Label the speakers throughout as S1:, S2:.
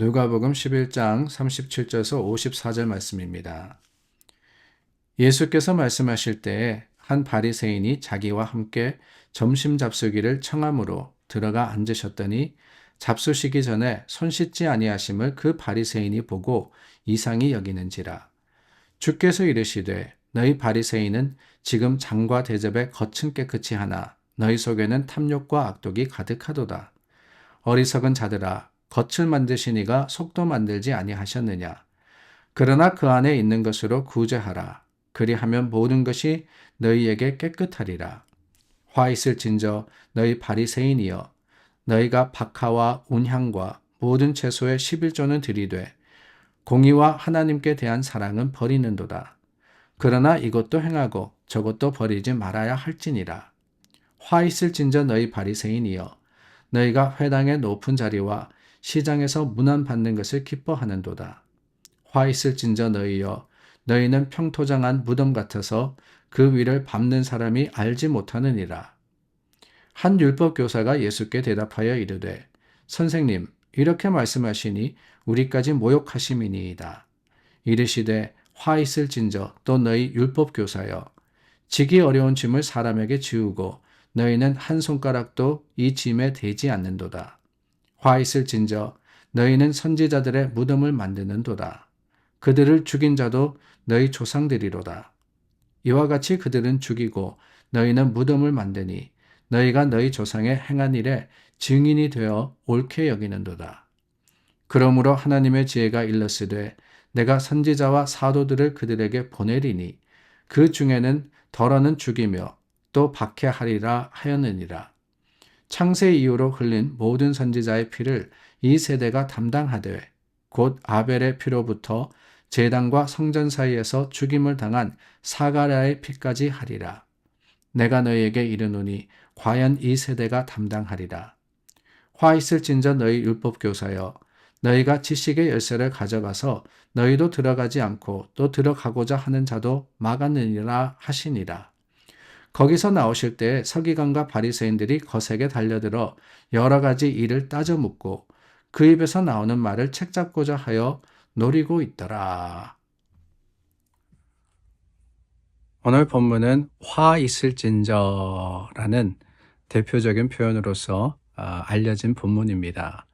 S1: 누가복음 11장 37절에서 54절 말씀입니다. 예수께서 말씀하실 때에 한 바리새인이 자기와 함께 점심 잡수기를 청함으로 들어가 앉으셨더니 잡수시기 전에 손 씻지 아니하심을 그 바리새인이 보고 이상히 여기는지라. 주께서 이르시되 너희 바리새인은 지금 장과 대접에 겉은 깨끗이 하나 너희 속에는 탐욕과 악독이 가득하도다. 어리석은 자들아, 겉을 만드시니가 속도 만들지 아니하셨느냐. 그러나 그 안에 있는 것으로 구제하라. 그리하면 모든 것이 너희에게 깨끗하리라. 화 있을진저 너희 바리새인이여, 너희가 박하와 운향과 모든 채소의 11조는 들이되 공의와 하나님께 대한 사랑은 버리는도다. 그러나 이것도 행하고 저것도 버리지 말아야 할지니라. 화 있을진저 너희 바리새인이여, 너희가 회당의 높은 자리와 시장에서 문안 받는 것을 기뻐하는도다. 화 있을진저 너희여, 너희는 평토장한 무덤 같아서 그 위를 밟는 사람이 알지 못하느니라. 한 율법 교사가 예수께 대답하여 이르되, 선생님, 이렇게 말씀하시니 우리까지 모욕하심이니이다. 이르시되, 화 있을진저 또 너희 율법 교사여, 지기 어려운 짐을 사람에게 지우고 너희는 한 손가락도 이 짐에 대지 않는도다. 화 있을진저 너희는 선지자들의 무덤을 만드는도다. 그들을 죽인 자도 너희 조상들이로다. 이와 같이 그들은 죽이고 너희는 무덤을 만드니 너희가 너희 조상의 행한 일에 증인이 되어 옳게 여기는도다. 그러므로 하나님의 지혜가 일렀으되 내가 선지자와 사도들을 그들에게 보내리니 그 중에는 덜어는 죽이며 또 박해하리라 하였느니라. 창세 이후로 흘린 모든 선지자의 피를 이 세대가 담당하되 곧 아벨의 피로부터 제단과 성전 사이에서 죽임을 당한 사가랴의 피까지 하리라. 내가 너희에게 이르노니 과연 이 세대가 담당하리라. 화 있을진저 너희 율법교사여, 너희가 지식의 열쇠를 가져가서 너희도 들어가지 않고 또 들어가고자 하는 자도 막았느니라 하시니라. 거기서 나오실 때 서기관과 바리새인들이 거세게 달려들어 여러 가지 일을 따져 묻고 그 입에서 나오는 말을 책잡고자 하여 노리고 있더라. 오늘 본문은 화 있을진저라는 대표적인 표현으로서 알려진 본문입니다.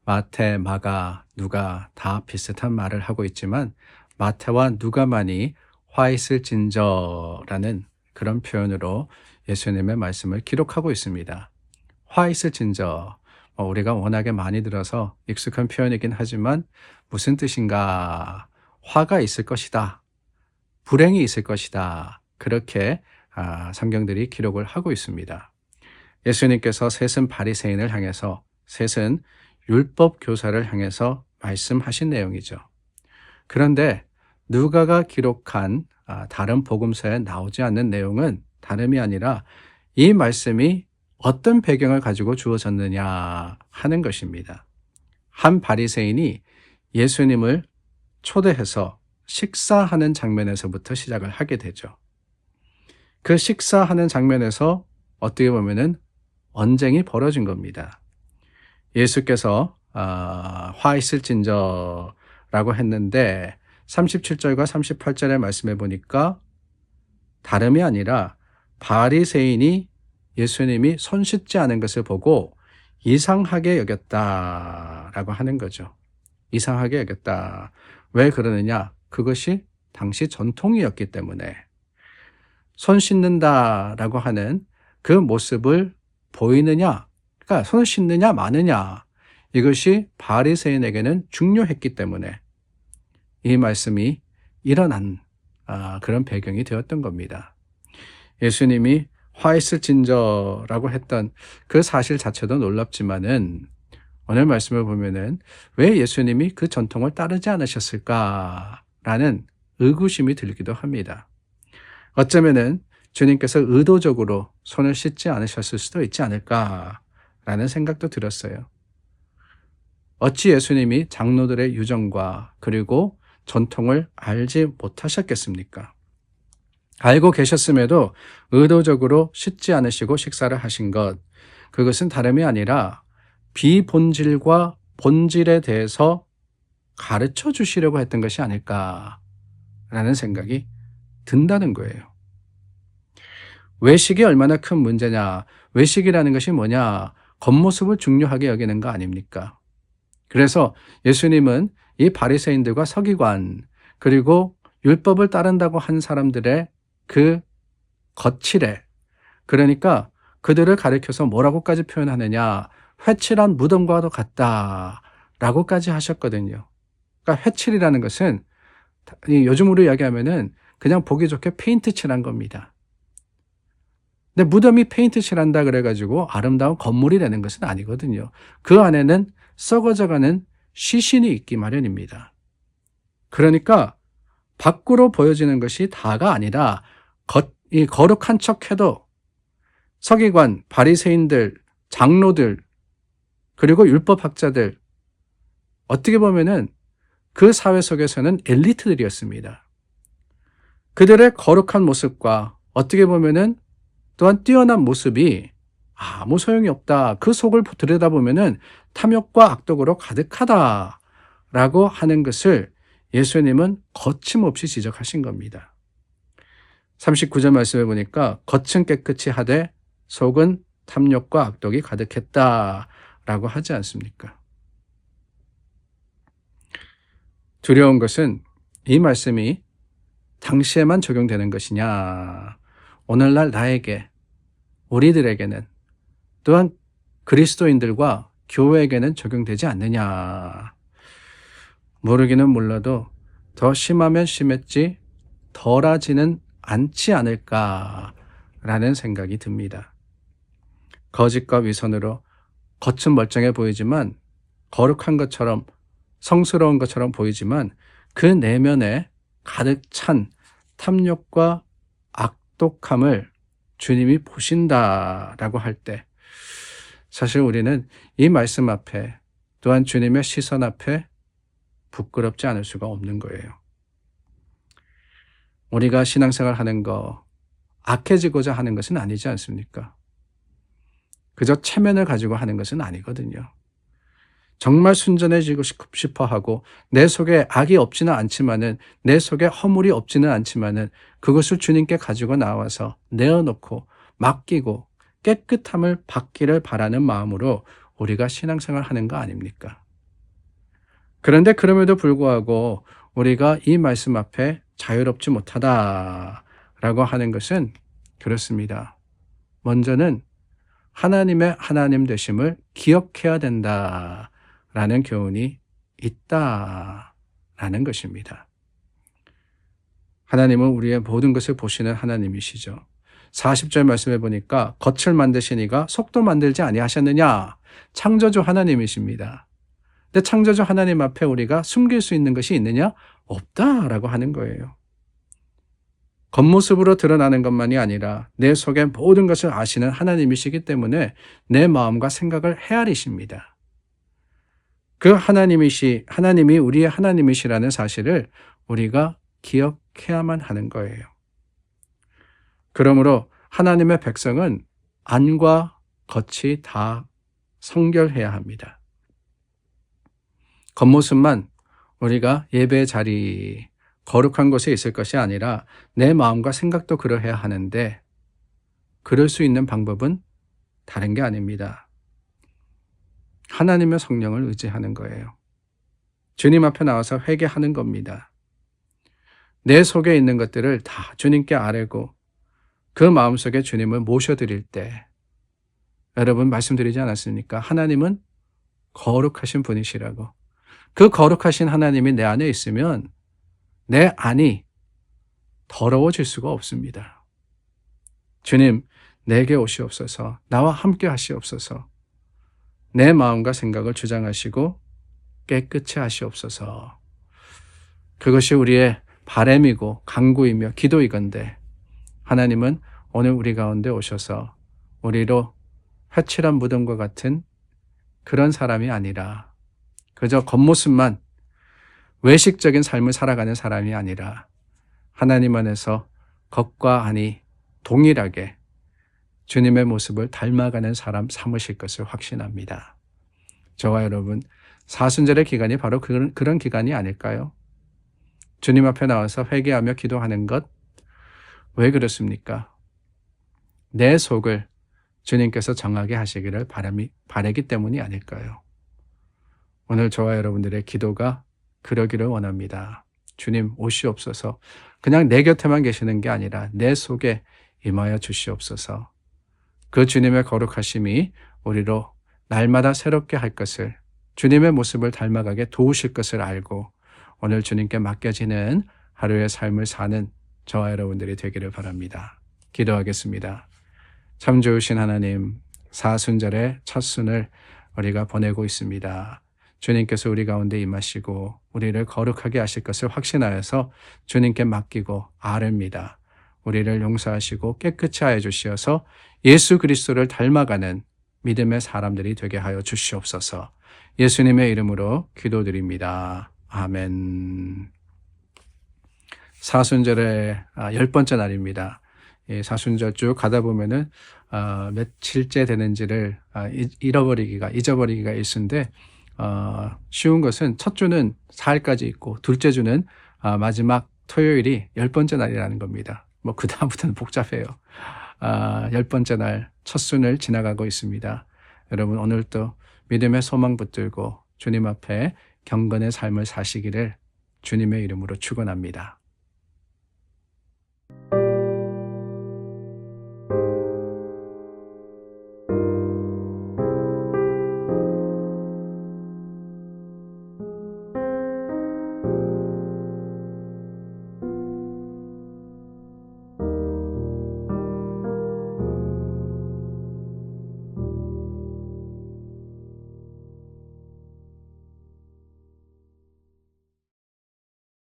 S1: 마태, 마가, 누가 다 비슷한 말을 하고 있지만 마태와 누가만이 화 있을진저라는 그런 표현으로 예수님의 말씀을 기록하고 있습니다. 화 있을진저, 우리가 워낙에 많이 들어서 익숙한 표현이긴 하지만 무슨 뜻인가? 화가 있을 것이다. 불행이 있을 것이다. 그렇게 성경들이 기록을 하고 있습니다. 예수님께서 셋은 바리새인을 향해서, 셋은 율법 교사를 향해서 말씀하신 내용이죠. 그런데 누가가 기록한 다른 복음서에 나오지 않는 내용은 다름이 아니라 이 말씀이 어떤 배경을 가지고 주어졌느냐 하는 것입니다. 한 바리새인이 예수님을 초대해서 식사하는 장면에서부터 시작을 하게 되죠. 그 식사하는 장면에서 어떻게 보면은 언쟁이 벌어진 겁니다. 예수께서 화 있을진저라고 했는데 37절과 38절의 말씀해 보니까 다름이 아니라 바리새인이 예수님이 손 씻지 않은 것을 보고 이상하게 여겼다라고 하는 거죠. 이상하게 여겼다. 왜 그러느냐? 그것이 당시 전통이었기 때문에 손 씻는다라고 하는 그 모습을 보이느냐? 그러니까 손을 씻느냐 마느냐? 이것이 바리새인에게는 중요했기 때문에 이 말씀이 일어난 그런 배경이 되었던 겁니다. 예수님이 화 있을진저라고 했던 그 사실 자체도 놀랍지만은 오늘 말씀을 보면은 왜 예수님이 그 전통을 따르지 않으셨을까라는 의구심이 들기도 합니다. 어쩌면은 주님께서 의도적으로 손을 씻지 않으셨을 수도 있지 않을까라는 생각도 들었어요. 어찌 예수님이 장로들의 유정과 그리고 전통을 알지 못하셨겠습니까? 알고 계셨음에도 의도적으로 씻지 않으시고 식사를 하신 그것은 다름이 아니라 비본질과 본질에 대해서 가르쳐 주시려고 했던 것이 아닐까라는 생각이 든다는 거예요. 외식이 얼마나 큰 문제냐, 외식이라는 것이 뭐냐, 겉모습을 중요하게 여기는 거 아닙니까? 그래서 예수님은 이 바리새인들과 서기관 그리고 율법을 따른다고 한 사람들의 그 거칠에, 그러니까 그들을 가리켜서 뭐라고까지 표현하느냐, 회칠한 무덤과도 같다라고까지 하셨거든요. 그러니까 회칠이라는 것은 요즘으로 이야기하면은 그냥 보기 좋게 페인트 칠한 겁니다. 근데 무덤이 페인트 칠한다 그래가지고 아름다운 건물이 되는 것은 아니거든요. 그 안에는 썩어져가는 시신이 있기 마련입니다. 그러니까 밖으로 보여지는 것이 다가 아니라 이 거룩한 척해도 서기관, 바리새인들, 장로들, 그리고 율법학자들, 어떻게 보면은 그 사회 속에서는 엘리트들이었습니다. 그들의 거룩한 모습과 어떻게 보면은 또한 뛰어난 모습이 아무 소용이 없다. 그 속을 들여다보면은 탐욕과 악독으로 가득하다라고 하는 것을 예수님은 거침없이 지적하신 겁니다. 39절 말씀을 보니까 겉은 깨끗이 하되 속은 탐욕과 악독이 가득했다라고 하지 않습니까? 두려운 것은 이 말씀이 당시에만 적용되는 것이냐, 오늘날 나에게, 우리들에게는, 또한 그리스도인들과 교회에게는 적용되지 않느냐. 모르기는 몰라도 더 심하면 심했지 덜하지는 않지 않을까라는 생각이 듭니다. 거짓과 위선으로 겉은 멀쩡해 보이지만, 거룩한 것처럼 성스러운 것처럼 보이지만 그 내면에 가득 찬 탐욕과 악독함을 주님이 보신다라고 할 때 사실 우리는 이 말씀 앞에, 또한 주님의 시선 앞에 부끄럽지 않을 수가 없는 거예요. 우리가 신앙생활 하는 거 악해지고자 하는 것은 아니지 않습니까? 그저 체면을 가지고 하는 것은 아니거든요. 정말 순전해지고 싶어 하고 내 속에 악이 없지는 않지만은, 내 속에 허물이 없지는 않지만은 그것을 주님께 가지고 나와서 내어놓고 맡기고 깨끗함을 받기를 바라는 마음으로 우리가 신앙생활 하는 거 아닙니까? 그런데 그럼에도 불구하고 우리가 이 말씀 앞에 자유롭지 못하다라고 하는 것은 그렇습니다. 먼저는 하나님의 하나님 되심을 기억해야 된다라는 교훈이 있다라는 것입니다. 하나님은 우리의 모든 것을 보시는 하나님이시죠. 40절 말씀해 보니까 겉을 만드신 이가 속도 만들지 아니하셨느냐? 창조주 하나님이십니다. 근데 창조주 하나님 앞에 우리가 숨길 수 있는 것이 있느냐? 없다라고 하는 거예요. 겉모습으로 드러나는 것만이 아니라 내 속의 모든 것을 아시는 하나님이시기 때문에 내 마음과 생각을 헤아리십니다. 그 하나님이 우리의 하나님이시라는 사실을 우리가 기억해야만 하는 거예요. 그러므로 하나님의 백성은 안과 겉이 다 성결해야 합니다. 겉모습만 우리가 예배의 자리, 거룩한 곳에 있을 것이 아니라 내 마음과 생각도 그러해야 하는데, 그럴 수 있는 방법은 다른 게 아닙니다. 하나님의 성령을 의지하는 거예요. 주님 앞에 나와서 회개하는 겁니다. 내 속에 있는 것들을 다 주님께 아뢰고 그 마음속에 주님을 모셔드릴 때, 여러분 말씀드리지 않았습니까? 하나님은 거룩하신 분이시라고. 그 거룩하신 하나님이 내 안에 있으면 내 안이 더러워질 수가 없습니다. 주님, 내게 오시옵소서, 나와 함께 하시옵소서, 내 마음과 생각을 주장하시고 깨끗이 하시옵소서. 그것이 우리의 바람이고 간구이며 기도이건대, 하나님은 오늘 우리 가운데 오셔서 우리로 회칠한 무덤과 같은 그런 사람이 아니라, 그저 겉모습만 외식적인 삶을 살아가는 사람이 아니라 하나님 안에서 겉과 안이 동일하게 주님의 모습을 닮아가는 사람 삼으실 것을 확신합니다. 저와 여러분 사순절의 기간이 바로 그런 기간이 아닐까요? 주님 앞에 나와서 회개하며 기도하는 것, 왜 그렇습니까? 내 속을 주님께서 정하게 하시기를 바라기 때문이 아닐까요? 오늘 저와 여러분들의 기도가 그러기를 원합니다. 주님 오시옵소서. 그냥 내 곁에만 계시는 게 아니라 내 속에 임하여 주시옵소서. 그 주님의 거룩하심이 우리로 날마다 새롭게 할 것을, 주님의 모습을 닮아가게 도우실 것을 알고 오늘 주님께 맡겨지는 하루의 삶을 사는 저와 여러분들이 되기를 바랍니다. 기도하겠습니다. 참 좋으신 하나님, 사순절의 첫 순을 우리가 보내고 있습니다. 주님께서 우리 가운데 임하시고 우리를 거룩하게 하실 것을 확신하여서 주님께 맡기고 아뢰입니다. 우리를 용서하시고 깨끗이 하여 주시어서 예수 그리스도를 닮아가는 믿음의 사람들이 되게 하여 주시옵소서. 예수님의 이름으로 기도드립니다. 아멘. 사순절의 10번째 날입니다. 사순절 쭉 가다 보면은 며칠째 되는지를 잊어버리기가 일수인데, 쉬운 것은 첫 주는 4일까지 있고 둘째 주는 마지막 토요일이 10번째 날이라는 겁니다. 그 다음부터는 복잡해요. 10번째 날 첫 순을 지나가고 있습니다. 여러분 오늘도 믿음의 소망 붙들고 주님 앞에 경건의 삶을 사시기를 주님의 이름으로 축원합니다.